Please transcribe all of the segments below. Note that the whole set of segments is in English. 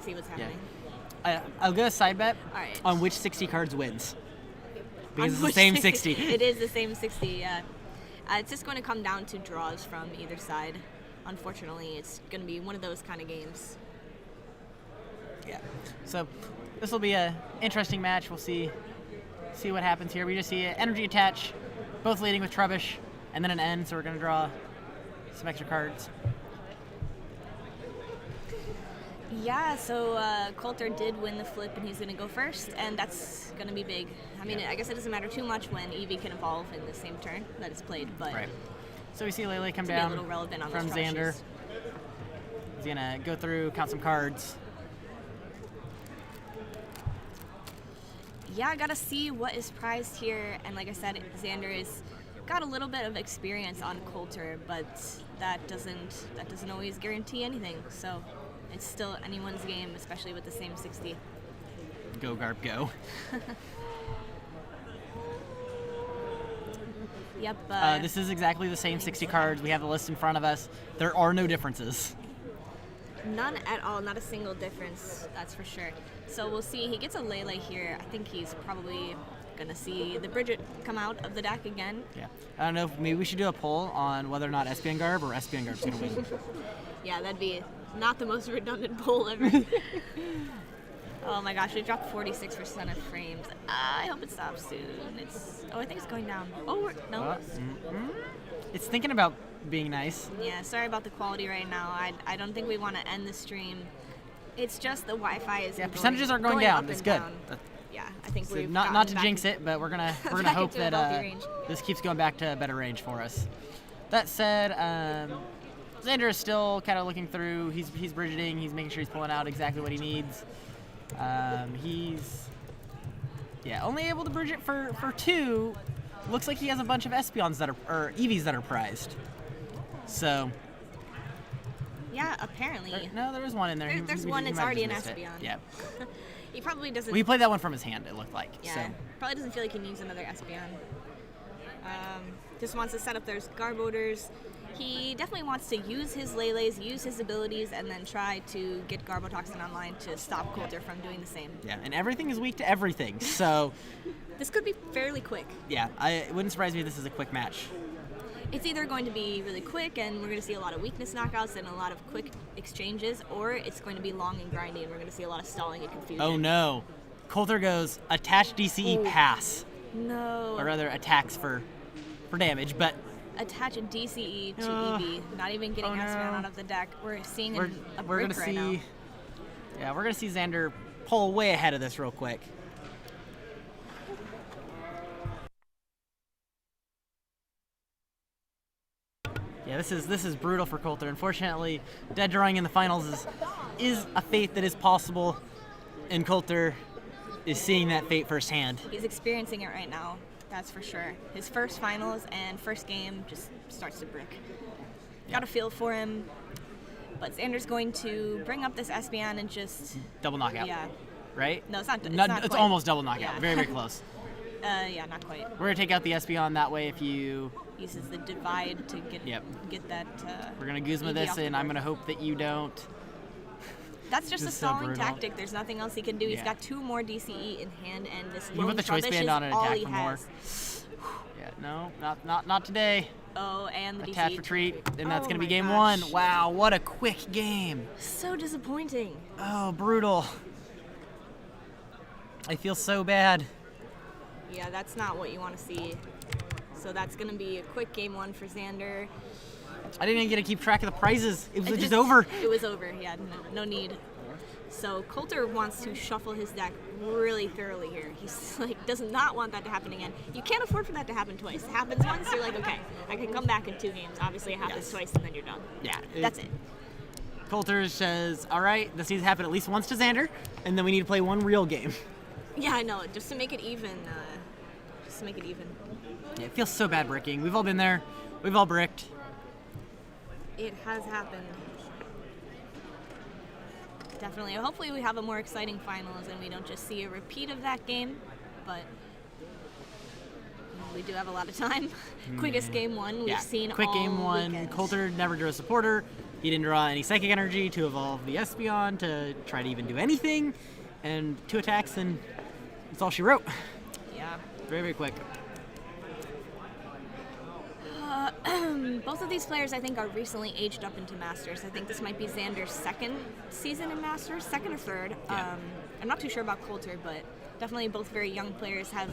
see what's happening. I'll go a side bet All right. on which 60 cards wins. Because it's On the same which 60. It is the same 60, yeah. It's just going to come down to draws from either side. Unfortunately, it's going to be one of those kind of games. Yeah. So this will be a interesting match. We'll see what happens here. We just see energy attach, both leading with Trubbish, and then an end. So we're going to draw some extra cards. Yeah, so Colter did win the flip, and he's going to go first, and that's going to be big. I mean, I guess it doesn't matter too much when Eevee can evolve in the same turn that it's played, but Right. So we see Lele come to be down a little relevant on from those Xander. Trubbishes. He's going to go through, count some cards. Yeah, I got to see what is prized here, and like I said, Xander is got a little bit of experience on Colter, but that doesn't always guarantee anything, so it's still anyone's game, especially with the same 60. Go, Garp, go. Yep. This is exactly the same 60 cards. We have the list in front of us. There are no differences. None at all, not a single difference, that's for sure. So we'll see. He gets a Lele here. I think he's probably going to see the Bridget come out of the deck again. Yeah. I don't know, maybe we should do a poll on whether or not Espeon Garb or Espeon Garb's going to win. Yeah, that'd be not the most redundant poll ever. Oh my gosh, it dropped 46% of frames. I hope it stops soon. I think it's going down. Oh, no. It's thinking about being nice. Yeah, sorry about the quality right now. I don't think we want to end the stream. It's just the Wi-Fi is percentages aren't going down. up It's and good. down. Yeah, I think So we've not to gotten jinx it, but we're gonna back hope into a healthy that range. this keeps going back to a better range for us. That said, Xander is still kind of looking through. He's bridgeting. He's making sure he's pulling out exactly what he needs. He's only able to bridge it for 2. Looks like he has a bunch of Espeons or Eevees that are prized. So. Yeah, apparently. There was one in there. There's He one might that's have already an just missed it. Espeon. Yeah. He probably doesn't. Well, he played that one from his hand, it looked like. Yeah. So. Probably doesn't feel like he needs another Espeon. Just wants to set up those Garbodors. He definitely wants to use his Leles, use his abilities, and then try to get Garbotoxin online to stop Colter from doing the same. Yeah, and everything is weak to everything, so. This could be fairly quick. Yeah, it wouldn't surprise me if this is a quick match. It's either going to be really quick and we're going to see a lot of weakness knockouts and a lot of quick exchanges, or it's going to be long and grindy and we're going to see a lot of stalling and confusion. Oh no. Coulter goes attach DCE pass. No. Or rather attacks for damage, but attach a DCE to Eevee, not even getting Espeon out of the deck. We're seeing a brick right now. Yeah, we're going to see Xander pull way ahead of this real quick. Yeah, this is brutal for Colter. Unfortunately, dead drawing in the finals is a fate that is possible, and Colter is seeing that fate firsthand. He's experiencing it right now, that's for sure. His first finals and first game just starts to brick. Got a feel for him, but Xander's going to bring up this Espeon and just double knockout. Yeah. Right? No, it's not. It's almost double knockout. Yeah. Very, very close. Yeah, not quite. We're gonna take out the Espeon that way. If you uses the divide to get that. We're gonna Guzma this, and I'm gonna hope that you don't. That's just a stalling tactic. There's nothing else he can do. He's got 2 more DCE in hand, and this you put the choice band on and attack for more. Has. Yeah, no, not today. Oh, and the attach DCE. Retreat, and that's gonna be game 1. Wow, what a quick game. So disappointing. Oh, brutal. I feel so bad. Yeah, that's not what you want to see. So that's going to be a quick game 1 for Xander. I didn't even get to keep track of the prizes. It was just over. It was over, yeah, no need. So Colter wants to shuffle his deck really thoroughly here. He's does not want that to happen again. You can't afford for that to happen twice. It happens once, you're like, okay, I can come back in 2 games. Obviously it happens twice and then you're done. Yeah. That's it. Colter says, all right, this needs to happen at least once to Xander, and then we need to play 1 real game. Yeah, I know, just to make it even. Yeah, it feels so bad bricking. We've all been there. We've all bricked. It has happened. Definitely. Hopefully we have a more exciting finals and we don't just see a repeat of that game, but we do have a lot of time. Quickest game 1 we've seen quick all game 1. weekend. Colter never drew a supporter. He didn't draw any Psychic Energy to evolve the Espeon to try to even do anything, and 2 attacks, and that's all she wrote. Yeah. Very, very quick. Both of these players, I think, are recently aged up into Masters. I think this might be Xander's second season in Masters, second or third. Yeah. I'm not too sure about Colter, but definitely both very young players have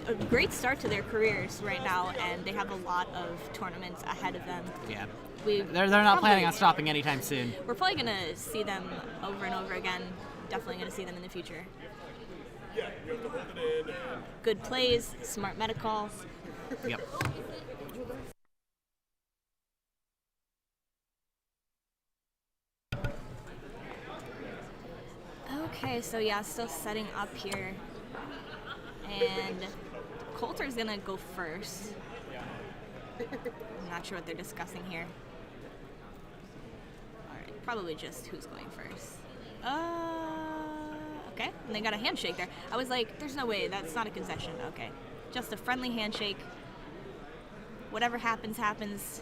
a great start to their careers right now, and they have a lot of tournaments ahead of them. Yeah. They're not planning on probably- stopping anytime soon. We're probably going to see them over and over again. Definitely going to see them in the future. Good plays, smart meta calls. Yep. Okay, so yeah, still setting up here. And Colter's gonna go first. I'm not sure what they're discussing here. Alright, probably just who's going first. Okay, and they got a handshake there. I was like, there's no way, that's not a concession. Okay, just a friendly handshake. Whatever happens, happens.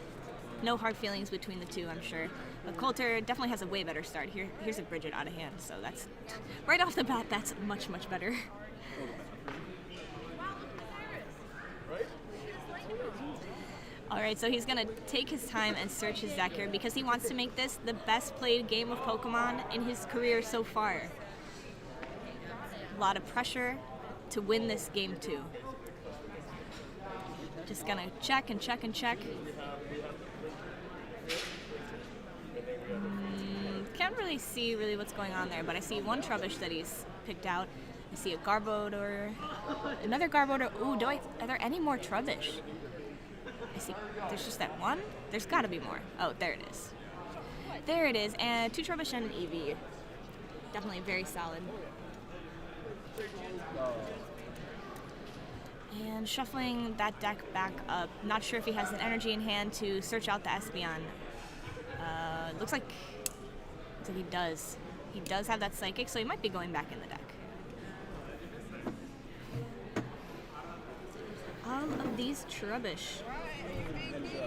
No hard feelings between the two, I'm sure. But Colter definitely has a way better start. Here's a Bridget out of hand, so that's right off the bat, that's much, much better. Alright, so he's gonna take his time and search his deck here because he wants to make this the best played game of Pokemon in his career so far. A lot of pressure to win this game too. Just gonna check and check and check. Can't really see what's going on there, but I see one Trubbish that he's picked out. I see a Garbodor, another Garbodor. Ooh, are there any more Trubbish? I see, there's just that one? There's gotta be more. Oh, there it is. There it is, and 2 Trubbish and an Eevee. Definitely very solid. And shuffling that deck back up. Not sure if he has an energy in hand to search out the Espeon. Looks like he does. He does have that Psychic, so he might be going back in the deck. All of these Trubbish.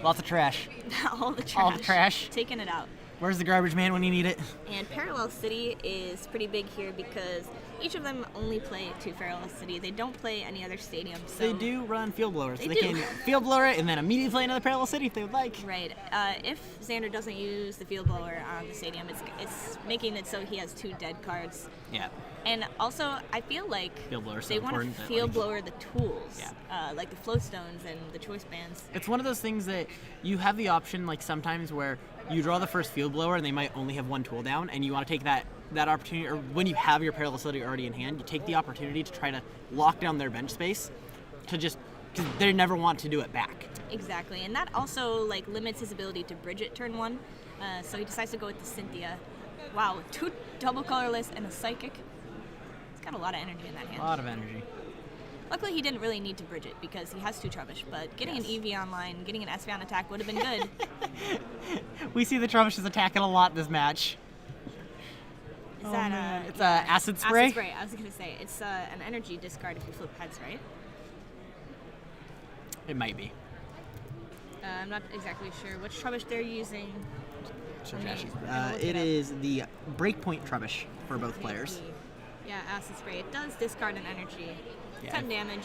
Lots of trash. All the trash. All the trash. Taking it out. Where's the garbage man when you need it? And Parallel City is pretty big here because each of them only play to Parallel City. They don't play any other stadium. So They do run field blowers. They They do. can field blower it and then immediately play another Parallel City if they would like. Right. If Xander doesn't use the field blower on the stadium, it's making it so he has 2 dead cards. Yeah. And also, I feel like Field blower's so they want to important that, field like- blower the tools, Yeah. like the flow stones and the choice bands. It's one of those things that you have the option, like sometimes where you draw the first field blower and they might only have 1 tool down, and you want to take that opportunity, or when you have your Parallel City already in hand, you take the opportunity to try to lock down their bench space to just, because they never want to do it back. Exactly, and that also like limits his ability to Bridget turn 1. So he decides to go with the Cynthia. Wow, 2 double colorless and a Psychic. He's got a lot of energy in that hand. A lot of energy. Luckily, he didn't really need to bridge it because he has 2 Trubbish, but getting an Eevee online, getting an Espeon attack would have been good. We see the Trubbishes attacking a lot this match. Is Oh, that man. It's acid spray? Acid spray, I was going to say. It's an energy discard if you flip heads, right? It might be. I'm not exactly sure which Trubbish they're using. Search Let me- Ashes. let me look It up. is the Breakpoint Trubbish for both players. Yeah, acid spray. It does discard an energy. Yeah. 10 damage.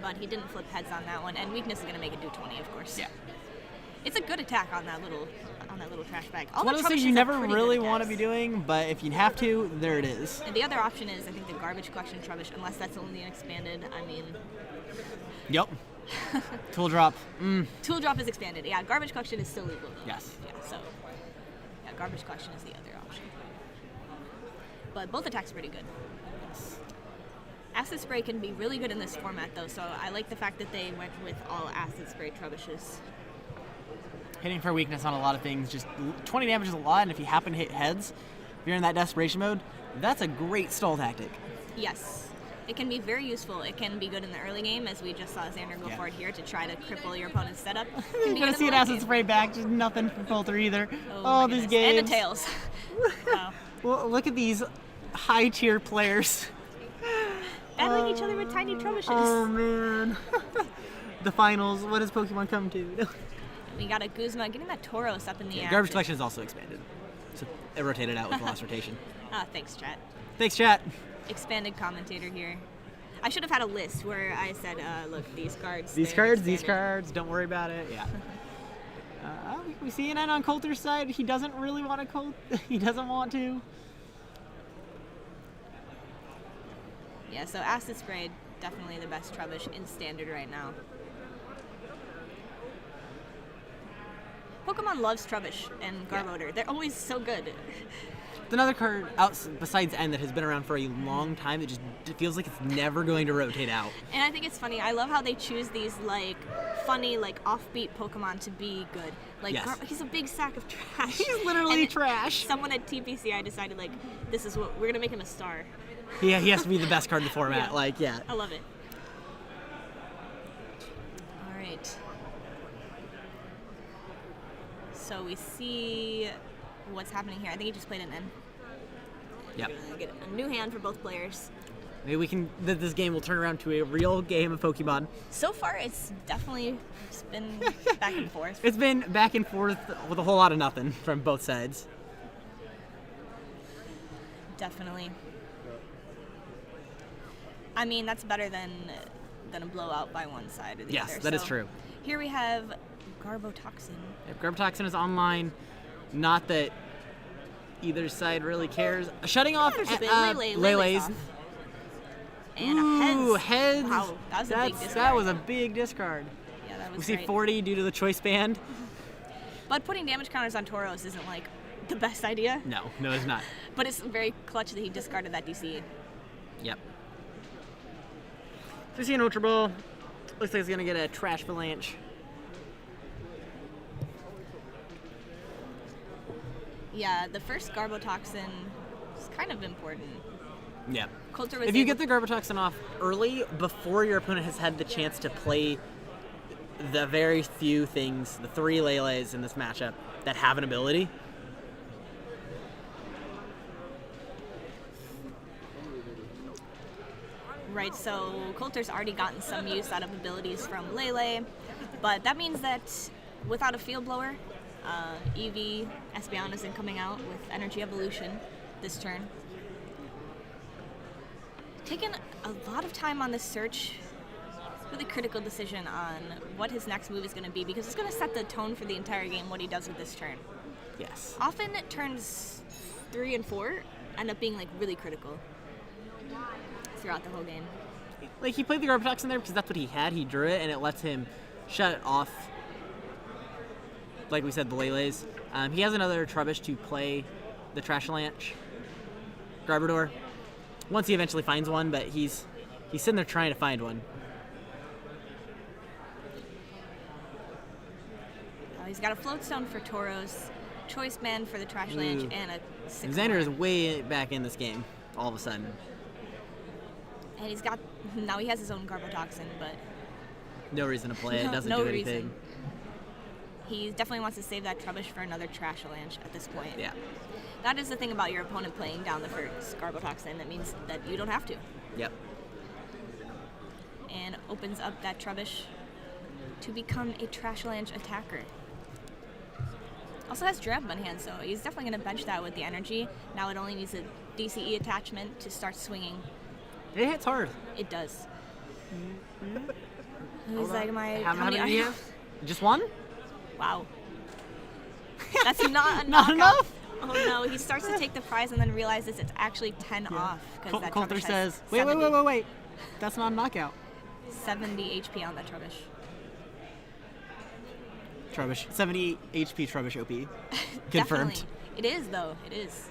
But he didn't flip heads on that one, and weakness is going to make it do 20, of course. Yeah. It's a good attack on that little trash bag. All It's one the of those things Trubbishes you have never pretty really good want to be attacks. doing, but if you have to, there it is. And the other option is, I think, the Garbage Collection Trubbish, unless that's only an expanded. I mean, Yep. Tool drop. Tool Drop is expanded. Yeah, Garbage Collection is still legal. Yes. Yeah, so, yeah, Garbage Collection is the other option. But both attacks are pretty good. Acid Spray can be really good in this format, though, so I like the fact that they went with all Acid Spray Trubbishes. Hitting for weakness on a lot of things. Just 20 damage is a lot, and if you happen to hit heads, if you're in that desperation mode, that's a great stall tactic. Yes. It can be very useful. It can be good in the early game, as we just saw Xander go Yeah. for it here to try to cripple your opponent's setup. It can You're be gonna good see in an the late acid game. spray back, just nothing for Colter either. Oh, Oh, my these goodness. games. And the tails. Wow. Well, look at these high tier players. Battling each other with tiny Trubbishes. Oh man. The finals. What does Pokemon come to? We got a Guzma getting that Tauros up in the air. Garbage collection is also expanded. So it rotated out with the last rotation. Ah, thanks, chat. Thanks, chat. Expanded commentator here. I should have had a list where I said, look, these cards. These they're cards, expanded. don't worry about it. Yeah. We see an N on Colter's side. He doesn't really want to Colt. He doesn't want to. Yeah, so Acid Spray, definitely the best Trubbish in Standard right now. Pokemon loves Trubbish and Garbodor. Yeah. They're always so good. It's another card besides N that has been around for a long time. It feels like it's never going to rotate out. And I think it's funny. I love how they choose these like funny, like offbeat Pokemon to be good. Like Yes. he's a big sack of trash. He's literally And trash. Someone at TPCI decided like this is what we're gonna make him a star. Yeah, he has to be the best card in the format. Yeah. Like, yeah. I love it. All right. So we see what's happening here. I think he just played an N. Yep. We're gonna get a new hand for both players. Maybe we can. This game will turn around to a real game of Pokemon. So far, it's definitely just been back and forth. It's been back and forth with a whole lot of nothing from both sides. Definitely. I mean, that's better than a blowout by one side or the other. Yes, that is So true. Here we have Garbotoxin. If Garbotoxin is online, not that either side really cares. Shutting off There's a bit. Lele's Lele's. off. And Ooh, a heads. heads. Wow, that was a big discard. That was a big discard. Yeah, that was We see great. 40 due to the choice band. But putting damage counters on Tauros isn't like the best idea. No, it's not. But it's very clutch that he discarded that DC. Yep. So we see an Ultra Ball. Looks like it's gonna get a Trash Avalanche. Yeah, the first Garbotoxin is kind of important. Yeah. Colter was If you able- get the Garbotoxin off early, before your opponent has had the chance to play the very few things, the 3 Lele's in this matchup that have an ability. Right, so Colter's already gotten some use out of abilities from Lele, but that means that without a Field Blower, Eevee Espeon isn't coming out with Energy Evolution this turn. Taken a lot of time on this search, really critical decision on what his next move is going to be because it's going to set the tone for the entire game what he does with this turn. Yes. Often turns 3 and 4 end up being like really critical throughout the whole game. Like, he played the Garbotoxin there because that's what he had. He drew it, and it lets him shut it off. Like we said, the Lele's. He has another Trubbish to play the Trash Avalanche. Garbodor. Once he eventually finds one, but he's sitting there trying to find one. He's got a Floatstone for Tauros, Choice Man for the Trash Avalanche, Ooh. and a 6. Xander is way back in this game, all of a sudden. And he's got, now he has his own Garbotoxin, but No reason to play it. No- Doesn't no do anything. reason. he definitely wants to save that Trubbish for another Trash Avalanche at this point. Yeah. That is the thing about your opponent playing down the first Garbotoxin. It means that you don't have to. Yep. And opens up that Trubbish to become a Trash Avalanche attacker. Also has Dramp in hand, so he's definitely going to bench that with the energy. Now it only needs a DCE attachment to start swinging. It hits hard. It does. He's like, How many do you have? Just one? Wow. That's not a Not knockout. enough? Oh no, he starts to take the prize and then realizes it's actually 10 off. Because that Colter Trubbish has says, 70 wait. That's not a knockout. 70 HP on that Trubbish. Trubbish. 70 HP Trubbish OP. Confirmed. Definitely. It is, though. It is.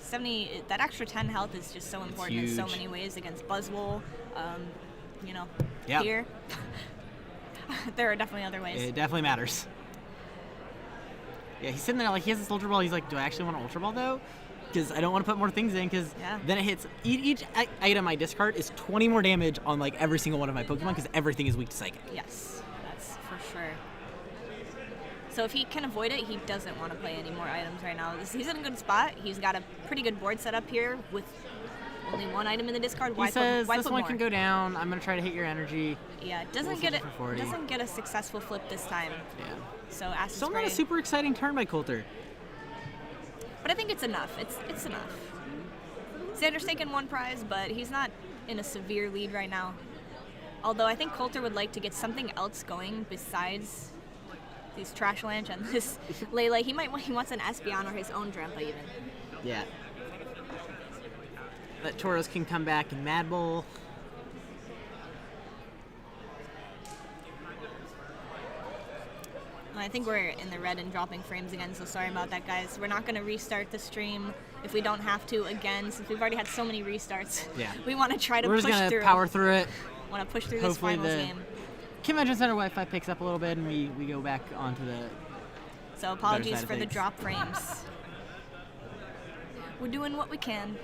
70, that extra 10 health is just so important in so huge. many ways against Buzzwole, Yep. here. There are definitely other ways. It definitely matters. Yeah, he's sitting there like he has this Ultra Ball. He's like, do I actually want an Ultra Ball though? Because I don't want to put more things in because Yeah. then it hits each item I discard is 20 more damage on like every single one of my Pokemon because everything is weak to Psychic. Yes, that's for sure. So if he can avoid it, he doesn't want to play any more items right now. He's in a good spot. He's got a pretty good board set up here with Only one item in the discard. He says why this put one more? can go down. I'm gonna try to hit your energy. Yeah, it doesn't get a successful flip this time. Yeah. So Acid Still Spray. not a super exciting turn by Colter. But I think it's enough. It's enough. Xander's taken one prize, but he's not in a severe lead right now. Although I think Colter would like to get something else going besides these Trash Lanch and this Lele. He wants an Espeon or his own Drampa even. Yeah. That Tauros can come back in Mad Bull. I think we're in the red and dropping frames again, so sorry about that, guys. We're not going to restart the stream if we don't have to again, since we've already had so many restarts. Yeah. We want to try to We're push just gonna through. power through it. Want to push through Hopefully this finals game. Convention Center Wi-Fi picks up a little bit, and we go back onto the. So apologies side of for the things. drop frames. We're doing what we can.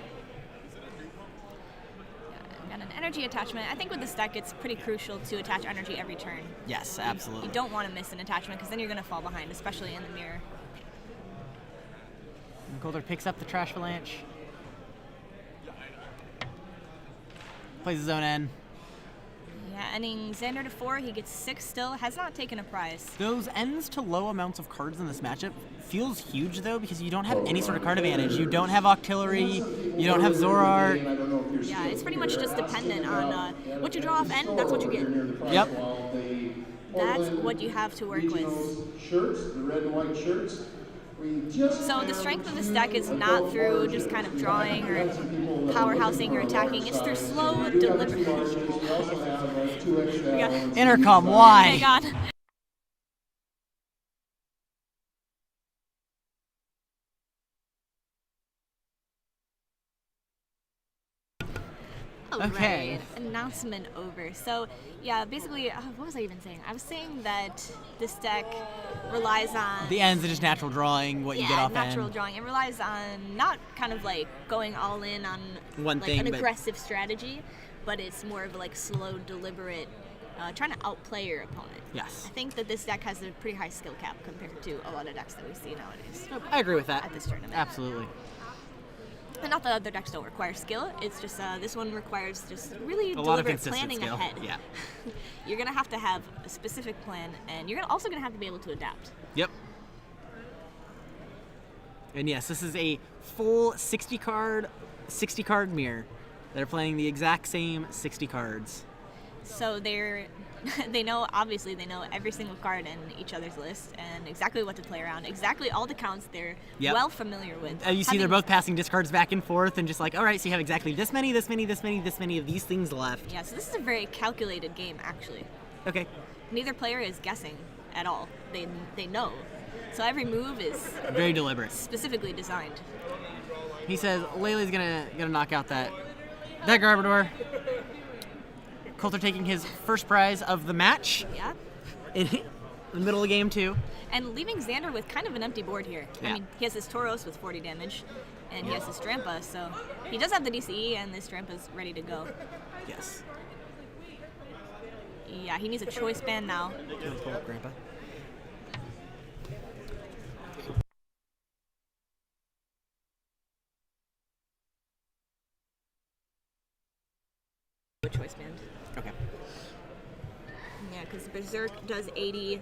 Got an energy attachment. I think with this deck, it's pretty crucial to attach energy every turn. Yes, absolutely. You don't want to miss an attachment because then you're going to fall behind, especially in the mirror. And Colter picks up the Trash Avalanche. Plays his own end. Yeah, ending Xander to 4. He gets 6 still. Has not taken a prize. Those ends to low amounts of cards in this matchup feels huge, though, because you don't have any sort of card advantage. You don't have Octillery. You don't have Zoroark. Yeah, it's pretty much just dependent on what you draw off end, that's what you get. Yep. That's what you have to work with. Shirts, the red and white shirts. So the strength of this deck is not through just kind of drawing or powerhousing or attacking. It's through slow, deliberate. Intercom, why? Hang on. Okay. Right. Announcement over. So, yeah, basically, what was I even saying? I was saying that this deck relies on The ends are just natural drawing, what you get off natural end. drawing. It relies on not kind of like going all in on One like thing, an but- aggressive strategy, but it's more of like slow, deliberate, trying to outplay your opponent. Yes. I think that this deck has a pretty high skill cap compared to a lot of decks that we see nowadays I agree with that. at this tournament. Absolutely. And not that other decks don't require skill. It's just this one requires just really A lot of deliberate consistent planning skill. ahead. Yeah. You're gonna have to have a specific plan, and you're also gonna have to be able to adapt. Yep. And yes, this is a full 60 card mirror. They're playing the exact same 60 cards. So they know every single card in each other's list and exactly what to play around, exactly all the counts they're Yep. well familiar with. You see, they're Having- both passing discards back and forth, and just like, all right, so you have exactly this many of these things left. Yeah, so this is a very calculated game, actually. Okay. Neither player is guessing at all. They know. So every move is Very deliberate. specifically designed. He says Lele's gonna knock out that Garbodor. Colter taking his first prize of the match Yeah. in the middle of game 2. And leaving Xander with kind of an empty board here. Yeah. I mean, he has his Tauros with 40 damage, and he has his Drampa, so he does have the DCE, and this Drampa's ready to go. Yes. Yeah, he needs a choice band now. Pull up, Grandpa. A choice band. Okay. Yeah, because Berserk does 80,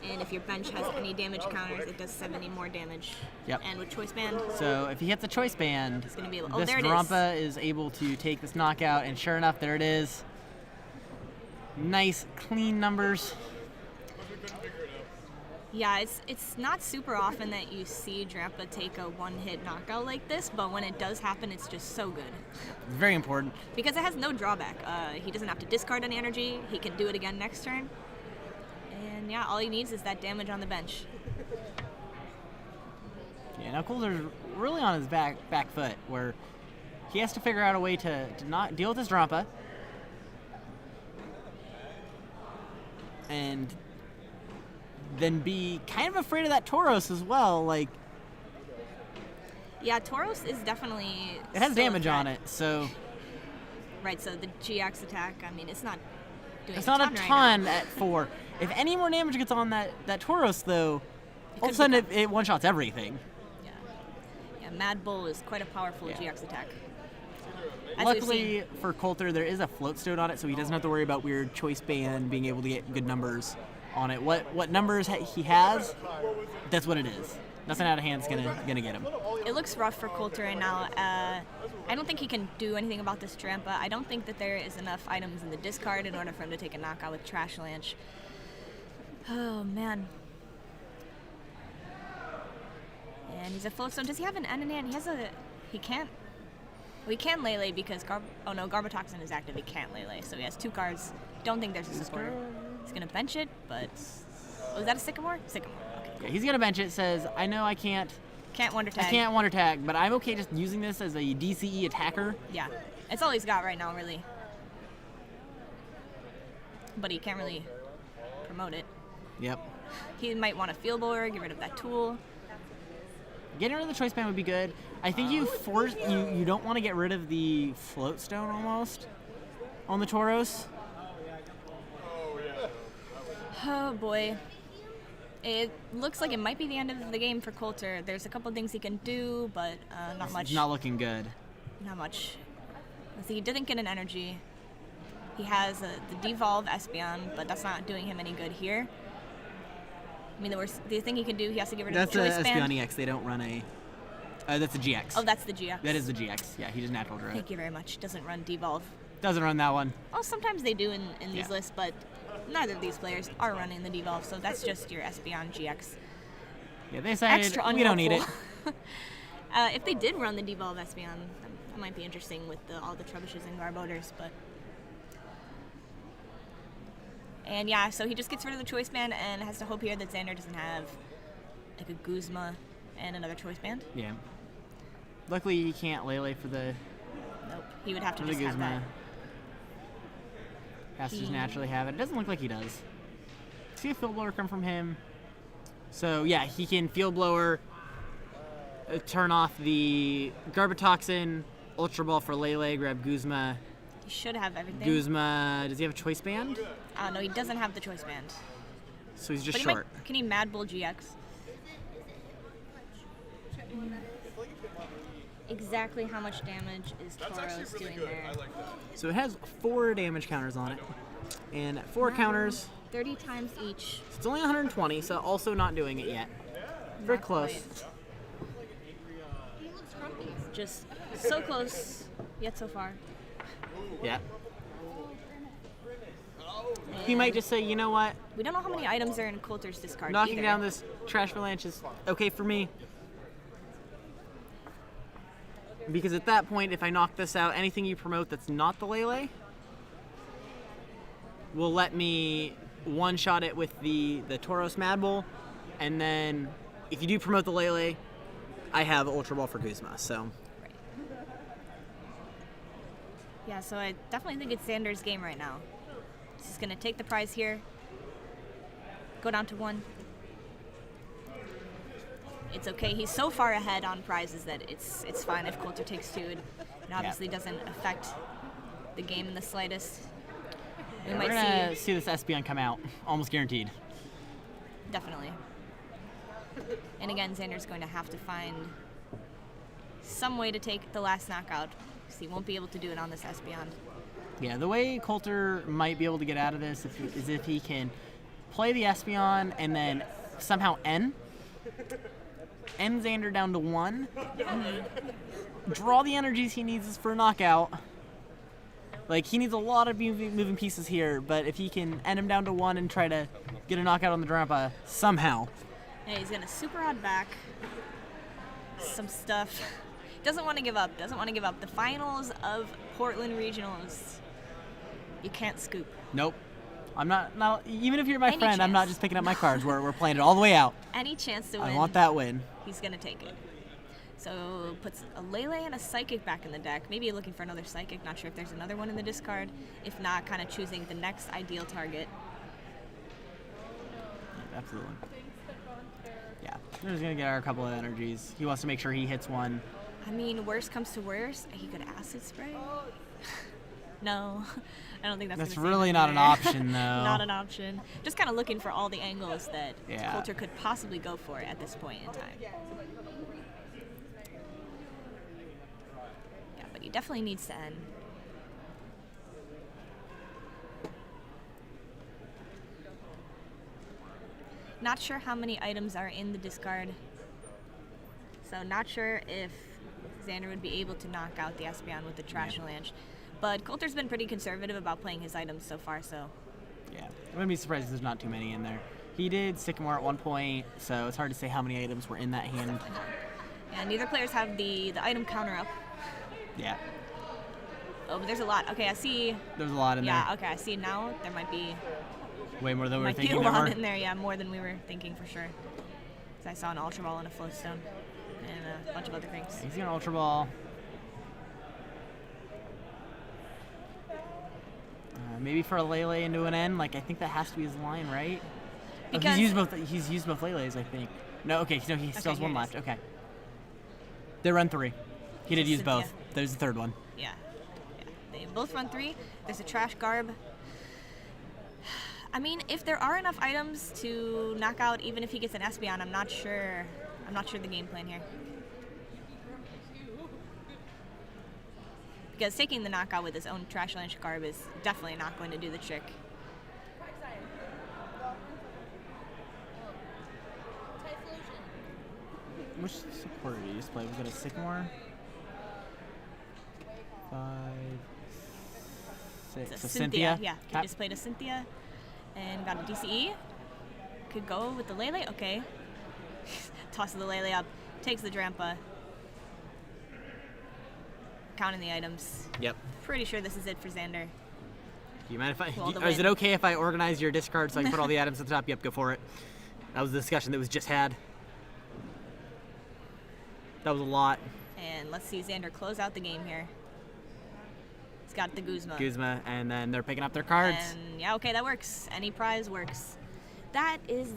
and if your bench has any damage counters, it does 70 more damage. Yep. And with choice band, So if he hits a choice band, He's gonna be able- oh, this there it is. Drampa is able to take this knockout, and sure enough, there it is. Nice, clean numbers. yeah, it's not super often that you see Drampa take a one-hit knockout like this, but when it does happen, it's just so good. Very important. Because it has no drawback. He doesn't have to discard any energy. He can do it again next turn. And yeah, all he needs is that damage on the bench. Yeah, now Colter's really on his back foot, where he has to figure out a way to not deal with his Drampa. And then be kind of afraid of that Tauros as well. Like, Yeah, Tauros is definitely it has still a damage on threat. it, so Right, so the GX attack, I mean, it's not doing it's not a right now. ton at 4. If any more damage gets on that Tauros, though, all of a could sudden become- it one-shots everything. Yeah, Mad Bull is quite a powerful Yeah. GX attack. As we've Luckily seen. for Colter, there is a float stone on it, so he doesn't have to worry about weird choice band being able to get good numbers on it. What numbers he has, that's what it is. Nothing out of hand's gonna get him. It looks rough for Colter right now. I don't think he can do anything about this Trampa. I don't think that there is enough items in the discard in order for him to take a knockout with Trash Lanch. Oh, man. And he's a float stone. Does he have an N in hand? He can't. Well, he can Lele because Garbotoxin is active. He can't Lele, so he has 2 cards. Don't think there's a supporter. He's gonna bench it, but was that a Sycamore? Sycamore. Okay. Yeah, he's gonna bench it. Says, I know I can't Wonder Tag. I can't Wonder Tag, but I'm okay just using this as a DCE attacker. Yeah, it's all he's got right now, really. But he can't really promote it. Yep. He might want a Field Blower, get rid of that tool. Getting rid of the choice band would be good. I think you don't want to get rid of the float stone almost on the Tauros. Oh boy. It looks like it might be the end of the game for Colter. There's a couple things he can do, but not much. It's not looking good. Not much. Let's see, he didn't get an energy. He has the Devolve Espeon, but that's not doing him any good here. I mean, the thing he can do, he has to get rid of the choice That's band. Espeon EX. They don't run a... that's a GX. Oh, that's the GX. That is the GX. Yeah, he does natural druid. Thank you very much. Doesn't run Devolve. Doesn't run that one. Oh, sometimes they do in these Yeah. lists, but neither of these players are running the Devolve, so that's just your Espeon GX. Yeah, they decided Extra we don't need it. unhelpful. If they did run the Devolve Espeon, that might be interesting with all the Trebushes and Garbodors, but... And yeah, so he just gets rid of the choice band and has to hope here that Xander doesn't have like a Guzma and another choice band. Yeah. Luckily, he can't Lele for the Nope. He would have to for the just have Guzma. that. Has to just naturally have it. It doesn't look like he does. See a Field Blower come from him. So yeah, he can Field Blower, turn off the Garbotoxin, Ultra Ball for Lele, grab Guzma. He should have everything. Guzma, does he have a choice band? No, he doesn't have the choice band. So he's just But he short. can he Mad Bull GX? Exactly how much damage is Tauros doing there? So it has 4 damage counters on it. And 4 counters, 30 times each. it's only 120, so also not doing it yet. Very Not close. quite. Just so close, yet so far. Yeah. He might just say, you know what? We don't know how many items are in Colter's discard Knocking either. down this Trash Avalanche is okay for me. Because at that point, if I knock this out, anything you promote that's not the Lele will let me one-shot it with the Tauros Mad Bull. And then if you do promote the Lele, I have Ultra Ball for Guzma. So Right. Yeah, so I definitely think it's Xander's game right now. He's going to take the prize here, go down to 1. It's okay. He's so far ahead on prizes that it's fine if Colter takes 2. It obviously doesn't affect the game in the slightest. We we're might gonna see this Espeon come out, almost guaranteed. definitely. And again, Xander's going to have to find some way to take the last knockout, because he won't be able to do it on this Espeon. Yeah, the way Colter might be able to get out of this is if he can play the Espeon and then somehow end Xander down to 1, draw the energies he needs for a knockout. Like, he needs a lot of moving pieces here, but if he can end him down to 1 and try to get a knockout on the Drampa somehow. Yeah, he's going to super odd back some stuff. Doesn't want to give up. The finals of Portland Regionals. You can't scoop. Nope. I'm not even if you're my Any friend, I'm not chance. just picking up my cards. We're playing it all the way out. Any chance to win, I want that win. he's going to take it. So puts a Lele and a Psychic back in the deck. Maybe looking for another Psychic. Not sure if there's another one in the discard. If not, kind of choosing the next ideal target. Absolutely. Yeah. We're just going to get our couple of energies. He wants to make sure he hits one. I mean, worst comes to worst, he could Acid Spray. No, I don't think that's That's gonna save really him not an there. option, though. Not an option. Just kind of looking for all the angles that Yeah. Colter could possibly go for at this point in time. Yeah, but He definitely needs to end. Not sure how many items are in the discard. So not sure if Xander would be able to knock out the Espeon with the Trash Lanch. But Colter's been pretty conservative about playing his items so far, so... Yeah, I wouldn't be surprised if there's not too many in there. He did Sycamore at one point, so it's hard to say how many items were in that hand. Yeah, neither players have the item counter up. Yeah. Oh, but there's a lot. Okay, I see... There's a lot in there. Yeah, okay, I see now. There might be... Way more than we were Might be thinking a there lot were. in there, yeah, more than we were thinking for sure. 'Cause I saw an Ultra Ball and a Floatstone and a bunch of other things. He's got an Ultra Ball. Maybe for a Lele into an N, like I think that has to be his line, right? Because he's used both Leles, I think. No, okay, no, he still has one here it left. is. Okay. They run 3. He did use Cynthia. both. There's the third one. Yeah. They both run 3. There's a Trash Garb. I mean, if there are enough items to knock out, even if he gets an Espeon, I'm not sure the game plan here. Because taking the knockout with his own Trash Lanch Garb is definitely not going to do the trick. Which supporter did you just play? Was it a Sycamore? 5, 6. It's So a Cynthia. Yeah, he Cap- just played a Cynthia and got a DCE. Could go with the Lele. Okay. Tosses the Lele up. Takes the Drampa. Counting the items. Yep. Pretty sure this is it for Xander. Do you mind if I? Well, the Is it win. okay if I organize your discard so I can put all the items at the top? Yep, go for it. That was the discussion that was just had. That was a lot. And let's see Xander close out the game here. He's got the Guzma. Guzma, and then they're picking up their cards. And yeah, okay, that works. Any prize works. That is the